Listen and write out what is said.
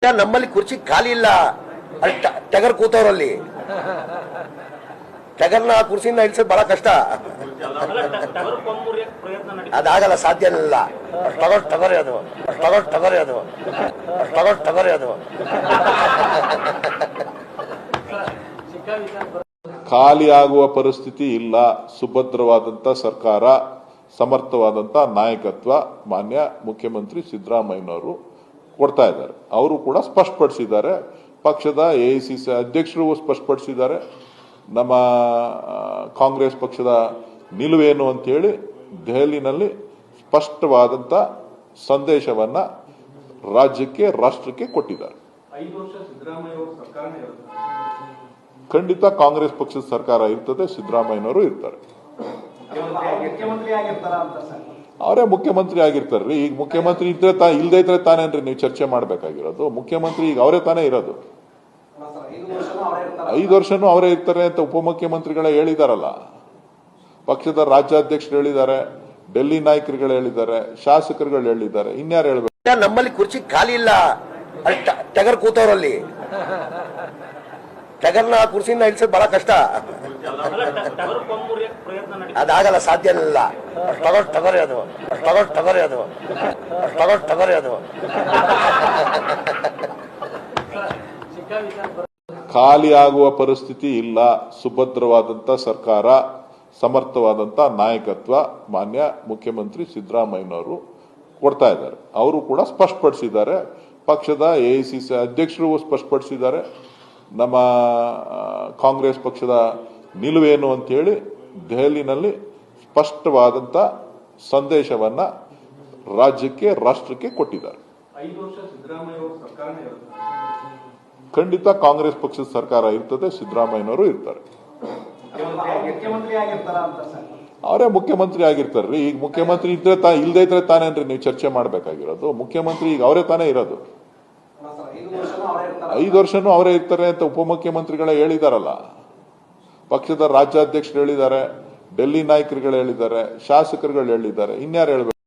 ನಮ್ಮಲ್ಲಿ ಕುರ್ಚಿ ಖಾಲಿ ಇಲ್ಲ. ಅಲ್ಲಿ ಟಗರ್ ಕೂತವ್ರಲ್ಲಿ ಟಗರ್ನ ಕುರ್ಚಿಯಿಂದ ಇಳಿಸೋದು ಬಹಳ ಕಷ್ಟ. ಅದಾಗಲ್ಲ, ಸಾಧ್ಯ ಇಲ್ಲ. ಟಗರೇ ಅದು, ಟಗರೇ ಅದು, ಟಗರೇ ಅದು. ಖಾಲಿ ಆಗುವ ಪರಿಸ್ಥಿತಿ ಇಲ್ಲ. ಸುಭದ್ರವಾದಂತ ಸರ್ಕಾರ, ಸಮರ್ಥವಾದಂತ ನಾಯಕತ್ವ ಮಾನ್ಯ ಮುಖ್ಯಮಂತ್ರಿ ಸಿದ್ದರಾಮಯ್ಯನವರು ಕೊಡ್ತಾ ಇದ್ದಾರೆ. ಅವರು ಕೂಡ ಸ್ಪಷ್ಟಪಡಿಸಿದ್ದಾರೆ. ಪಕ್ಷದ ಎಐಸಿಸಿ ಅಧ್ಯಕ್ಷರು ಸ್ಪಷ್ಟಪಡಿಸಿದ್ದಾರೆ. ನಮ್ಮ ಕಾಂಗ್ರೆಸ್ ಪಕ್ಷದ ನಿಲುವೇನು ಅಂತ ಹೇಳಿ ದೆಹಲಿನಲ್ಲಿ ಸ್ಪಷ್ಟವಾದಂತ ಸಂದೇಶವನ್ನ ರಾಜ್ಯಕ್ಕೆ, ರಾಷ್ಟ್ರಕ್ಕೆ ಕೊಟ್ಟಿದ್ದಾರೆ. ಖಂಡಿತ ಕಾಂಗ್ರೆಸ್ ಪಕ್ಷದ ಸರ್ಕಾರ ಇರ್ತದೆ, ಸಿದ್ದರಾಮಯ್ಯನವರು ಇರ್ತಾರೆ. ಅವರೇ ಮುಖ್ಯಮಂತ್ರಿ ಆಗಿರ್ತಾರ್ರಿ. ಈಗ ಮುಖ್ಯಮಂತ್ರಿ ಇದ್ರೆ ಇಲ್ದೇ ಇದ್ರೆ ತಾನೇನ್ರಿ ನೀವು ಚರ್ಚೆ ಮಾಡ್ಬೇಕಾಗಿರೋದು? ಮುಖ್ಯಮಂತ್ರಿ ಈಗ ಅವರೇ ತಾನೇ ಇರೋದು. 5 ವರ್ಷನೂ ಅವರೇ ಇರ್ತಾರೆ ಅಂತ ಉಪಮುಖ್ಯಮಂತ್ರಿಗಳೇ ಹೇಳಿದಾರಲ್ಲ. ಪಕ್ಷದ ರಾಜ್ಯಾಧ್ಯಕ್ಷರು ಹೇಳಿದ್ದಾರೆ, ಡೆಲ್ಲಿ ನಾಯಕರುಗಳು ಹೇಳಿದ್ದಾರೆ, ಶಾಸಕರುಗಳು ಹೇಳಿದ್ದಾರೆ. ಇನ್ಯಾರು ಹೇಳ್ಬೇಕು? ನಮ್ಮಲ್ಲಿ ಕುರ್ಚಿ ಖಾಲಿ ಇಲ್ಲ. ಅಲ್ಲಿ ಟಗರ್ ಕೂತವ್ರಲ್ಲಿ ಟಗರ್ನ ಕುರ್ಚಿಯಿಂದ ಇಳಿಸೋದು ಬಹಳ ಕಷ್ಟ. ಅದಾಗಲ್ಲ, ಸಾಧ್ಯ ಇಲ್ಲ. ಟಗರೇ ಅದು, ಟಗರೇ ಅದು, ಟಗರೇ ಅದು. ಖಾಲಿ ಆಗುವ ಪರಿಸ್ಥಿತಿ ಇಲ್ಲ. ಸುಭದ್ರವಾದಂತ ಸರ್ಕಾರ, ಸಮರ್ಥವಾದಂತ ನಾಯಕತ್ವ ಮಾನ್ಯ ಮುಖ್ಯಮಂತ್ರಿ ಸಿದ್ದರಾಮಯ್ಯನವರು ಕೊಡ್ತಾ ಇದ್ದಾರೆ. ಅವರು ಕೂಡ ಸ್ಪಷ್ಟಪಡಿಸಿದ್ದಾರೆ. ಪಕ್ಷದ ಎಐಸಿಸಿ ಅಧ್ಯಕ್ಷರು ಸ್ಪಷ್ಟಪಡಿಸಿದ್ದಾರೆ. ನಮ್ಮ ಕಾಂಗ್ರೆಸ್ ಪಕ್ಷದ ನಿಲುವೇನು ಅಂತ ಹೇಳಿ ದೆಹಲಿನಲ್ಲಿ ಸ್ಪಷ್ಟವಾದಂತ ಸಂದೇಶವನ್ನ ರಾಜ್ಯಕ್ಕೆ, ರಾಷ್ಟ್ರಕ್ಕೆ ಕೊಟ್ಟಿದ್ದಾರೆ. ಖಂಡಿತ ಕಾಂಗ್ರೆಸ್ ಪಕ್ಷದ ಸರ್ಕಾರ ಇರ್ತದೆ, ಸಿದ್ದರಾಮಯ್ಯನವರು ಇರ್ತಾರೆ. ಅವರೇ ಮುಖ್ಯಮಂತ್ರಿ ಆಗಿರ್ತಾರ್ರಿ. ಈಗ ಮುಖ್ಯಮಂತ್ರಿ ಇದ್ರೆ ಇಲ್ದೇ ಇದ್ರೆ ತಾನೇನ್ರಿ ನೀವು ಚರ್ಚೆ ಮಾಡ್ಬೇಕಾಗಿರೋದು? ಮುಖ್ಯಮಂತ್ರಿ ಈಗ ಅವರೇ ತಾನೇ ಇರೋದು. 5 ವರ್ಷನೂ ಅವರೇ ಇರ್ತಾರೆ ಅಂತ ಉಪಮುಖ್ಯಮಂತ್ರಿಗಳೇ ಹೇಳಿದಾರಲ್ಲ. ಪಕ್ಷದ ರಾಜ್ಯಾಧ್ಯಕ್ಷರು ಹೇಳಿದ್ದಾರೆ, ಡೆಲ್ಲಿ ನಾಯಕರುಗಳು ಹೇಳಿದ್ದಾರೆ, ಶಾಸಕರುಗಳು ಹೇಳಿದ್ದಾರೆ. ಇನ್ಯಾರು ಹೇಳ್ಬೇಕು?